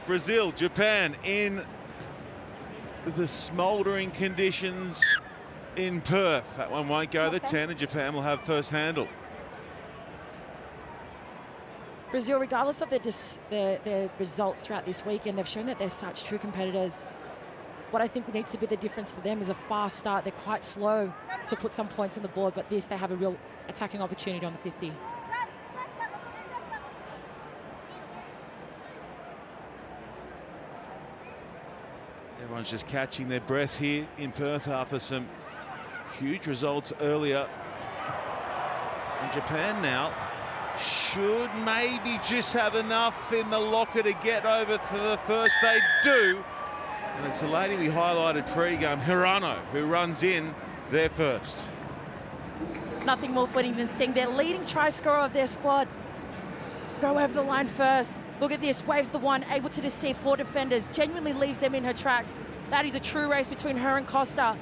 right, Brazil, Japan in the smouldering conditions in Perth. That one won't go the 10, and Japan will have first handle. Brazil, regardless of their results throughout this weekend, they've shown that they're such true competitors. What I think needs to be the difference for them is a fast start. They're quite slow to put some points on the board, but they have a real attacking opportunity on the 50. Everyone's just catching their breath here in Perth after some huge results earlier. And Japan now should maybe just have enough in the locker to get over to the first. They do. And it's the lady we highlighted pre-game, Hirano, who runs in there first. Nothing more fitting than seeing their leading try scorer of their squad go over the line first. Look at this, waves the one, able to deceive 4 defenders, genuinely leaves them in her tracks. That is a true race between her and Costa,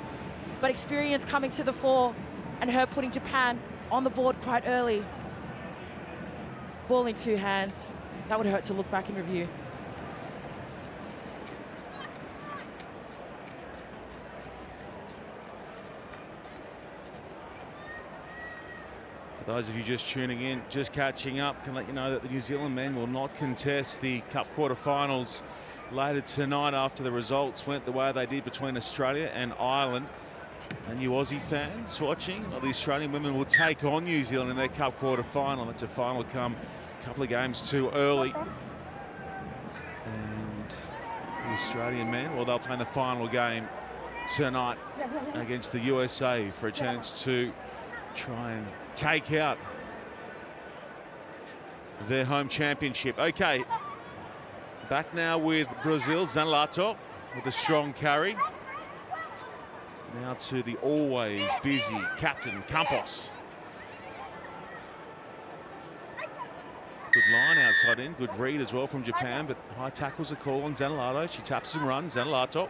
but experience coming to the fore and her putting Japan on the board quite early. Ball in 2 hands. That would hurt to look back in review. For those of you just tuning in, just catching up, can let you know that the New Zealand men will not contest the Cup quarterfinals later tonight after the results went the way they did between Australia and Ireland. And you Aussie fans watching, well, the Australian women will take on New Zealand in their Cup quarter-final. That's a final come a couple of games too early. And the Australian men, well, they'll play in the final game tonight against the USA for a chance to try and take out their home championship. Okay, back now with Brazil, Zanlato with a strong carry. Now to the always busy captain, Campos. Good line outside in, good read as well from Japan, but high tackles a call on Zanlato. She taps and runs, Zanlato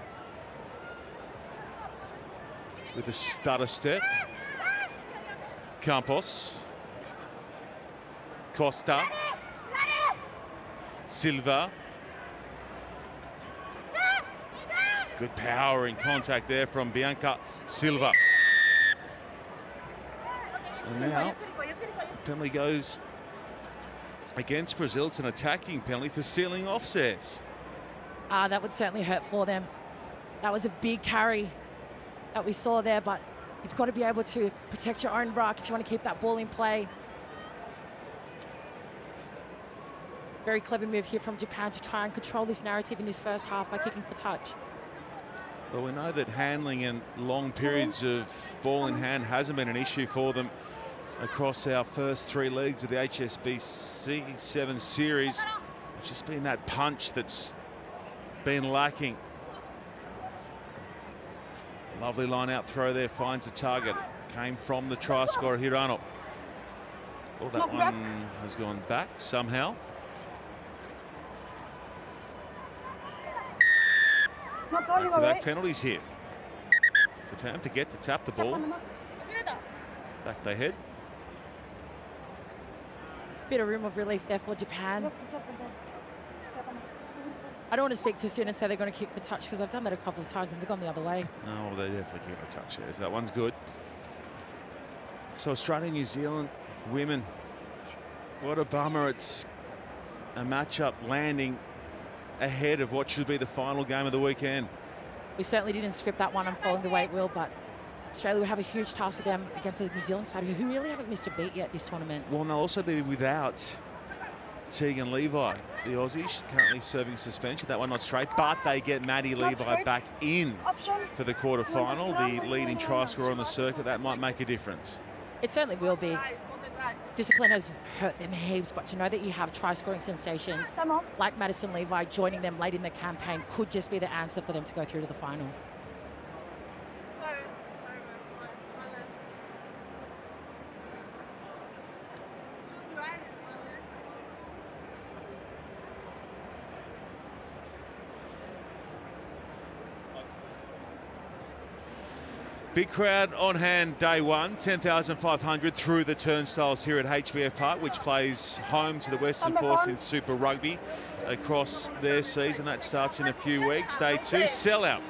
with a stutter step. Campos. Costa. Silva. Good power in contact there from Bianca Silva. And now, penalty goes against Brazil. It's an attacking penalty for sealing offsets. That would certainly hurt for them. That was a big carry that we saw there, but you've got to be able to protect your own ruck if you want to keep that ball in play. Very clever move here from Japan to try and control this narrative in this first half by kicking for touch. Well, we know that handling and long periods of ball in hand hasn't been an issue for them across our first 3 legs of the HSBC 7 Series. It's just been that punch that's been lacking. Lovely line-out throw there, finds a target. Came from the try scorer, Hirano. Oh, that one has gone back somehow. Back-to-back penalties here. Japan forget to tap the ball. Back they head. Bit of room of relief there for Japan. I don't want to speak too soon and say they're going to kick for touch, because I've done that a couple of times and they've gone the other way. No, they definitely kick for touch. Yes, that one's good. So Australia, New Zealand women. What a bummer. It's a matchup landing ahead of what should be the final game of the weekend. We certainly didn't script that one unfolding the way it will, but Australia will have a huge task with them against the New Zealand side, who really haven't missed a beat yet this tournament. Well, and they'll also be without Tegan Levi, the Aussie. She's currently serving suspension. That one not straight, but they get Maddie Levi back in for the quarter-final. The leading try scorer on the circuit. That might make a difference. It certainly will be. Discipline has hurt them heaps, but to know that you have try-scoring sensations like Madison Levi joining them late in the campaign could just be the answer for them to go through to the final. Big crowd on hand day one, 10,500 through the turnstiles here at HBF Park, which plays home to the Western Force in Super Rugby across their season. That starts in a few weeks. Day two, sellout.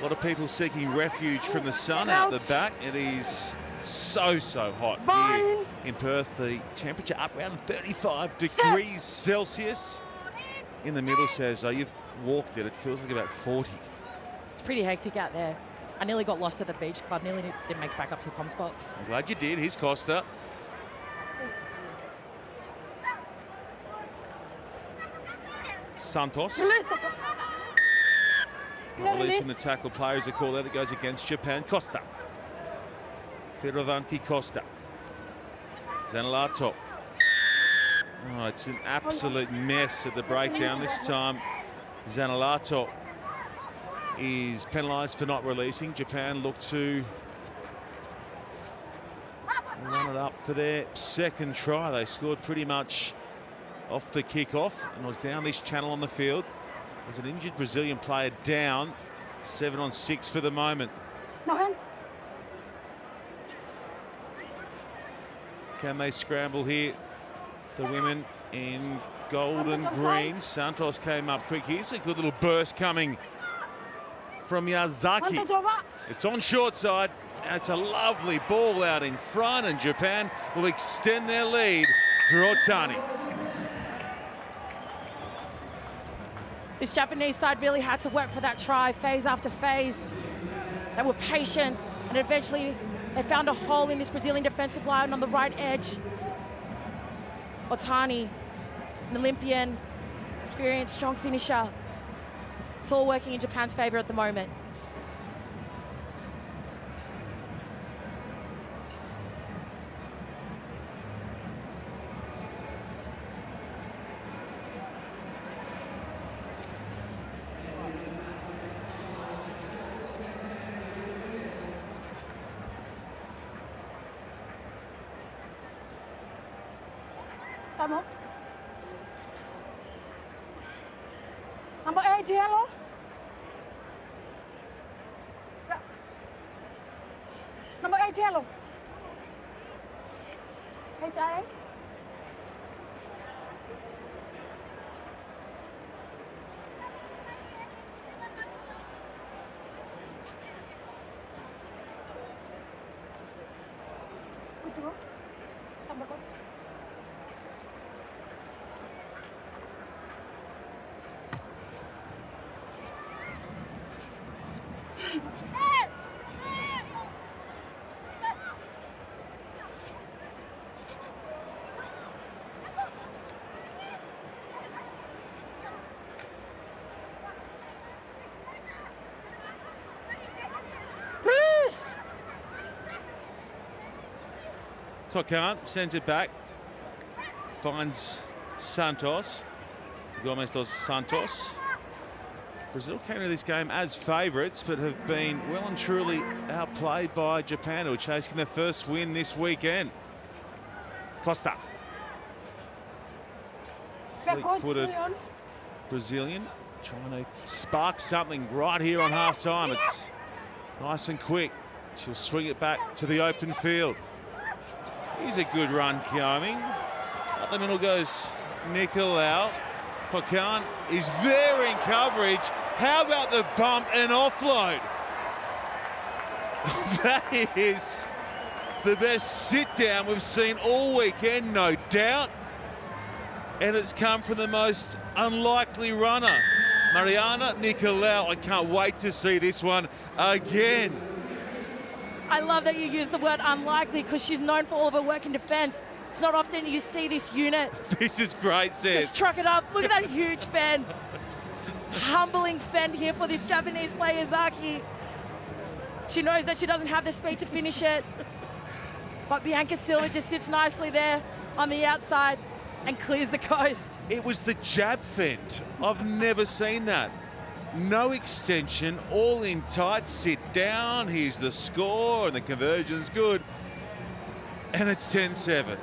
A lot of people seeking refuge from the sun out the back. It is so hot here in Perth. The temperature up around 35 degrees Celsius. In the middle says, oh, you've walked it. It feels like about 40. It's pretty hectic out there. I nearly got lost at the beach club. Nearly didn't make it back up to the comms box. I'm glad you did. Here's Costa. Santos. Not releasing the tackle players. A call there that goes against Japan. Costa. Fioravanti Costa. Zanelato. Oh, it's an absolute mess at the breakdown. This time, Zanelato is penalised for not releasing. Japan look to run it up for their second try. They scored pretty much off the kick-off and was down this channel on the field. There's an injured Brazilian player down. 7 on 6 for the moment. No hands. Can they scramble here? The women in gold and green. Santos came up quick. Here's a good little burst coming from Yazaki. It's on short side. And it's a lovely ball out in front, and Japan will extend their lead through Otani. This Japanese side really had to work for that try, phase after phase. They were patient, and eventually they found a hole in this Brazilian defensive line on the right edge. Otani, an Olympian, experienced, strong finisher. It's all working in Japan's favor at the moment. Vamos. Number 8, yellow. Yeah. Number 8, yellow. HIA. Betul. Tambah kok. Cocan sends it back, finds Santos. Gomez does Santos. Brazil came to this game as favourites, but have been well and truly outplayed by Japan, who are chasing their first win this weekend. Costa. Fleet-footed Brazilian, trying to spark something right here on half-time. It's nice and quick. She'll swing it back to the open field. Here's a good run coming. Up the middle goes Nicolau. Cocan is there in coverage. How about the bump and offload? That is the best sit-down we've seen all weekend, no doubt. And it's come from the most unlikely runner, Mariana Nicolau. I can't wait to see this one again. I love that you use the word unlikely, because she's known for all of her work in defence. It's not often you see this unit. This is great, Sid. Just truck it up. Look at that huge fend. Humbling fend here for this Japanese player, Zaki. She knows that she doesn't have the speed to finish it. But Bianca Silva just sits nicely there on the outside and clears the coast. It was the jab fend. I've never seen that. No extension, all in tight, sit down. Here's the score, and the conversion's good. And it's 10-7.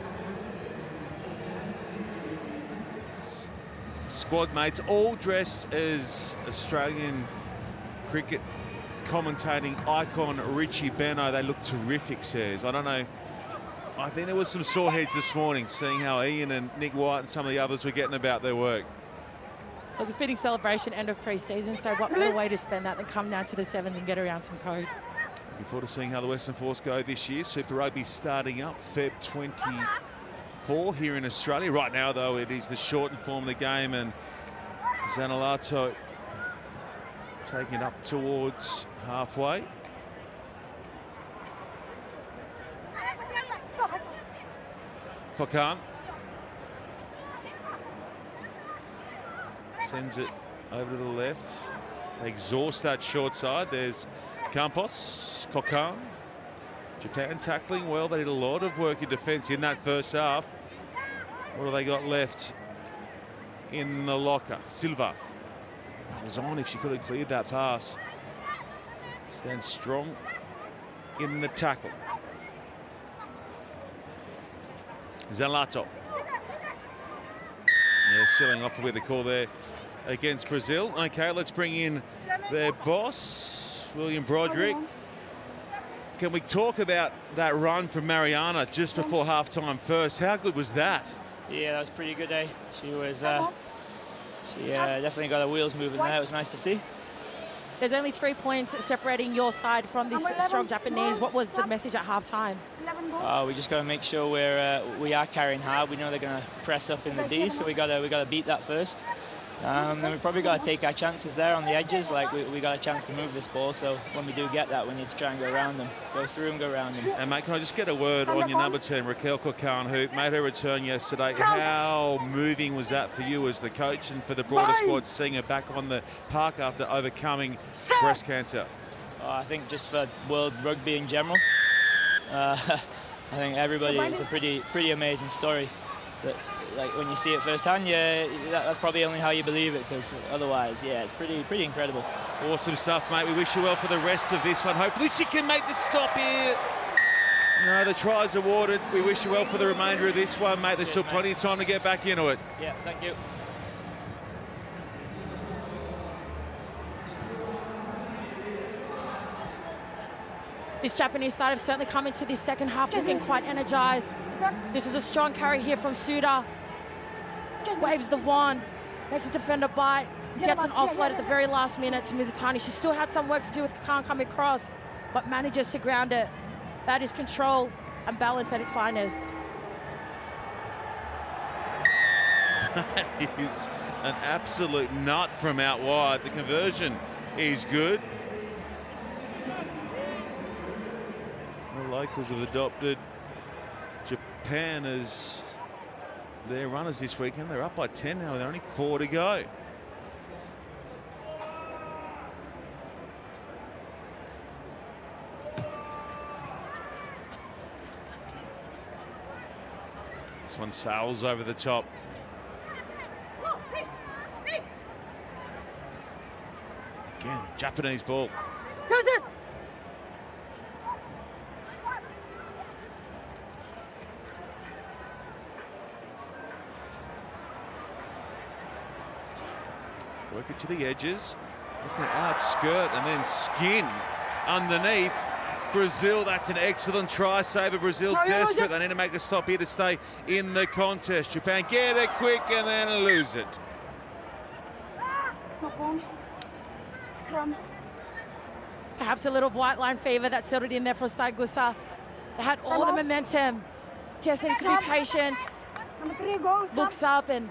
Squad mates all dressed as Australian cricket commentating icon Richie Beno. They look terrific, says. I don't know. I think there was some sore heads this morning, seeing how Ian and Nick White and some of the others were getting about their work. It was a fitting celebration, end of pre-season, so what better way to spend that than come down to the sevens and get around some code. Looking forward to seeing how the Western Force go this year. Super Rugby starting up Feb 24 here in Australia. Right now, though, it is the shortened form of the game, and Zanolato taking it up towards halfway. Kokan sends it over to the left. They exhaust that short side. There's Campos, Kokan. Japan tackling well. They did a lot of work in defence in that first half. What have they got left in the locker? Silva was on if she could have cleared that pass. Stands strong in the tackle. Zalato. Yeah, sealing off with the call there against Brazil. Okay, let's bring in their boss, William Broderick. Can we talk about that run from Mariana just before halftime first? How good was that? Yeah, that was pretty good, eh? She was, she definitely got her wheels moving there. It was nice to see. There's only 3 points separating your side from this strong Japanese. What was the message at halftime? We just got to make sure we are carrying hard. We know they're going to press up in the D, so we got to beat that first. Then we probably got to take our chances there on the edges. Like we got a chance to move this ball, so when we do get that, we need to try and go around them, go through and go around them. And mate, can I just get a word on your number 10, Raquel Kokan, who made her return yesterday? How moving was that for you as the coach and for the broader squad, seeing her back on the park after overcoming breast cancer? I think just for world rugby in general, I think everybody, it's a pretty amazing story. But like when you see it firsthand, yeah, that's probably only how you believe it, because otherwise, yeah, it's pretty incredible. Awesome stuff, mate. We wish you well for the rest of this one. Hopefully she can make the stop here. No, the try's awarded. We wish you well for the remainder of this one, mate. There's still plenty of time to get back into it. Yeah, thank you. This Japanese side have certainly come into this second half looking quite energised. This is a strong carry here from Suda. Waves the wand, makes a defender bite, gets an offload at the very last minute to Mizutani. She still had some work to do with Kakan coming across, but manages to ground it. That is control and balance at its finest. That is an absolute nut from out wide. The conversion is good. The locals have adopted Japan as their runners this weekend. They're up by 10 now, with only 4 to go. This one sails over the top. Again, Japanese ball. Work it to the edges, looking out skirt and then skin underneath. Brazil, that's an excellent try saver. Brazil desperate, they need to make a stop here to stay in the contest. Japan get it quick and then lose it. Perhaps a little white line fever that settled in there for Saigusa. They had all the momentum, just needs to be patient. Looks up and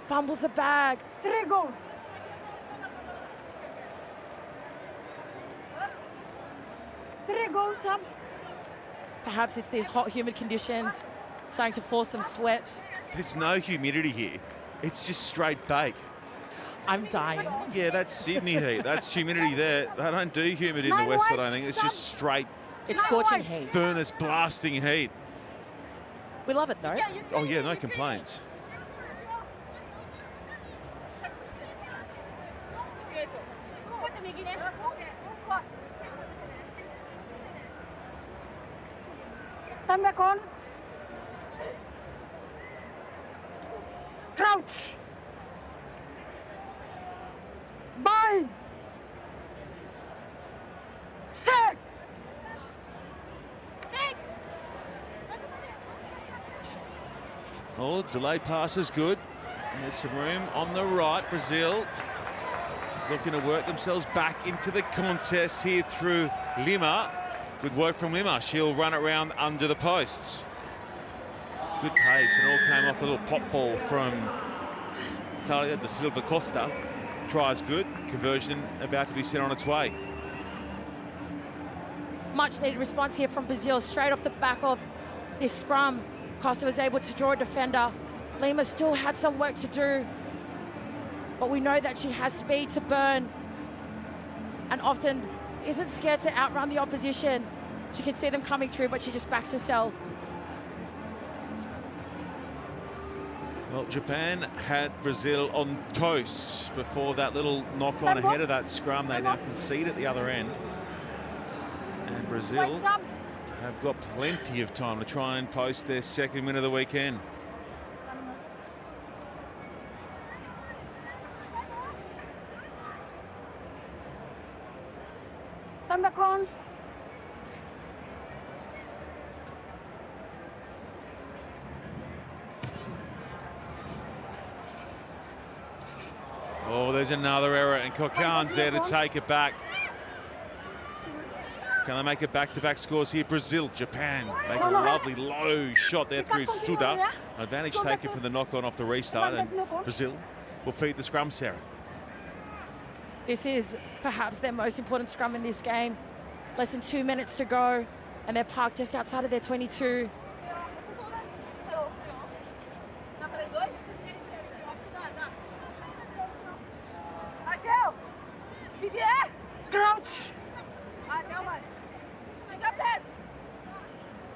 fumbles the bag. 3 goals. Perhaps it's these hot, humid conditions starting to force some sweat. There's no humidity here. It's just straight bake. I'm dying. Yeah, that's Sydney heat. That's humidity there. They don't do humid in the West, I don't think. It's just straight It's scorching heat. furnace blasting heat. We love it though. Oh yeah, no complaints. Stand back on. Crouch. Bind. Oh, delayed pass is good. And there's some room on the right. Brazil looking to work themselves back into the contest here through Lima. Good work from Lima. She'll run it around under the posts. Good pace, and all came off a little pop ball from Talia da Silva Costa. Tries good. Conversion about to be sent on its way. Much needed response here from Brazil, straight off the back of this scrum. Costa was able to draw a defender. Lima still had some work to do, but we know that she has speed to burn and often isn't scared to outrun the opposition. She can see them coming through, but she just backs herself. Well, Japan had Brazil on toast before that little knock on ahead of that scrum. They now concede at the other end. And Brazil have got plenty of time to try and post their second win of the weekend. Come back on. Oh, there's another error, and Kokan's there to take it back. Can they make it back-to-back scores here? Brazil, Japan make a lovely low shot there through Suda. Advantage taken from the knock-on off the restart, and Brazil will feed the scrum, Sarah. This is perhaps their most important scrum in this game. Less than 2 minutes to go, and they're parked just outside of their 22. Crouch.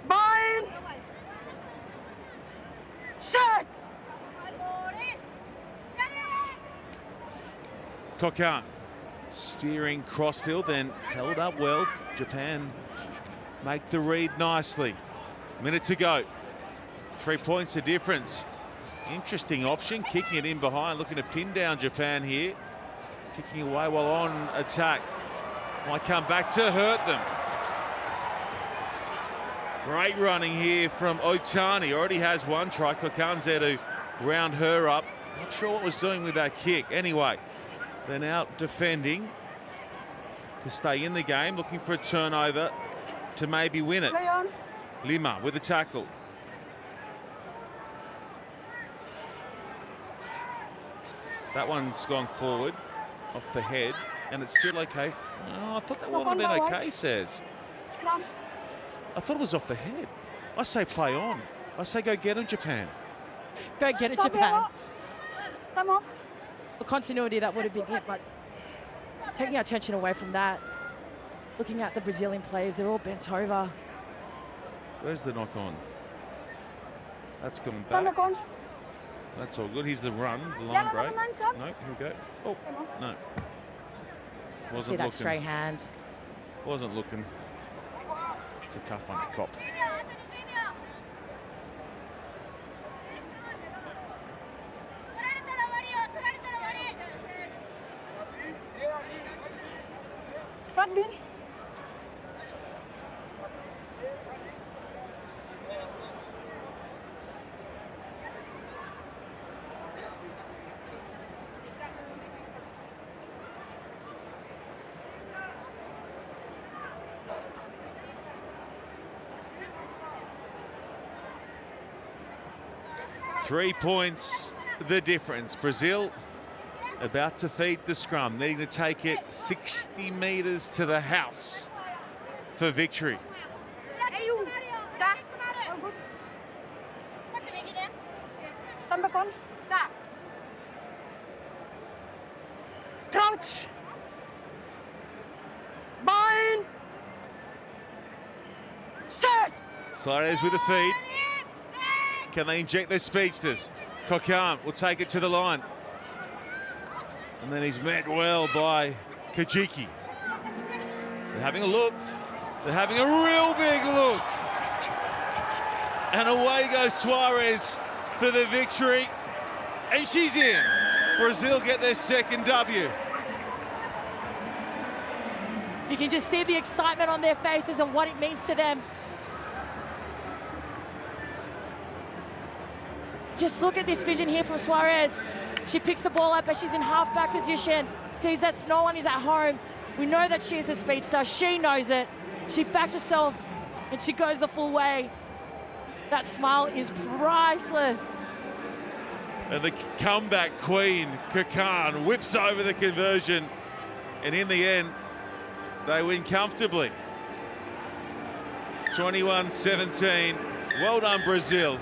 Bind. Set. Kokan steering crossfield, then held up well. Japan make the read nicely. Minute to go. 3 points the difference. Interesting option, kicking it in behind, looking to pin down Japan here. Kicking away while on attack. Might come back to hurt them. Great running here from Otani. Already has one try. Kokan's there to round her up. Not sure what was doing with that kick. Anyway, they're now defending to stay in the game, looking for a turnover to maybe win it. Play on. Lima with a tackle. That one's gone forward off the head, and it's still okay. Oh, I thought that one would have been okay, says. Scrum. I thought it was off the head. I say play on. I say go get him, Japan. Go get it, Stop Japan. Come on. For continuity, that would have been it, but taking our attention away from that, looking at the Brazilian players, they're all bent over. Where's the knock on? That's coming Come back. back on. That's all good. Here's the run, the Yeah, line break. no, No, here we go. Oh, no. See Wasn't that looking. straight hand. Wasn't looking. It's a tough one to cop. Rugby. Three points, the difference. Brazil about to feed the scrum, needing to take it 60 metres to the house for victory. Come back on. Crouch. Bind. Set. Suarez with the feed. Can they inject their speedsters? Kokan will take it to the line. And then he's met well by Kajiki. They're having a look. They're having a real big look. And away goes Suarez for the victory. And she's in. Brazil get their second W. You can just see the excitement on their faces and what it means to them. Just look at this vision here from Suarez. She picks the ball up as she's in half-back position, sees that no one is at home. We know that she is a speedster. She knows it. She backs herself and she goes the full way. That smile is priceless. And the comeback queen, Kakan, whips over the conversion. And in the end, they win comfortably. 21-17. Well done, Brazil.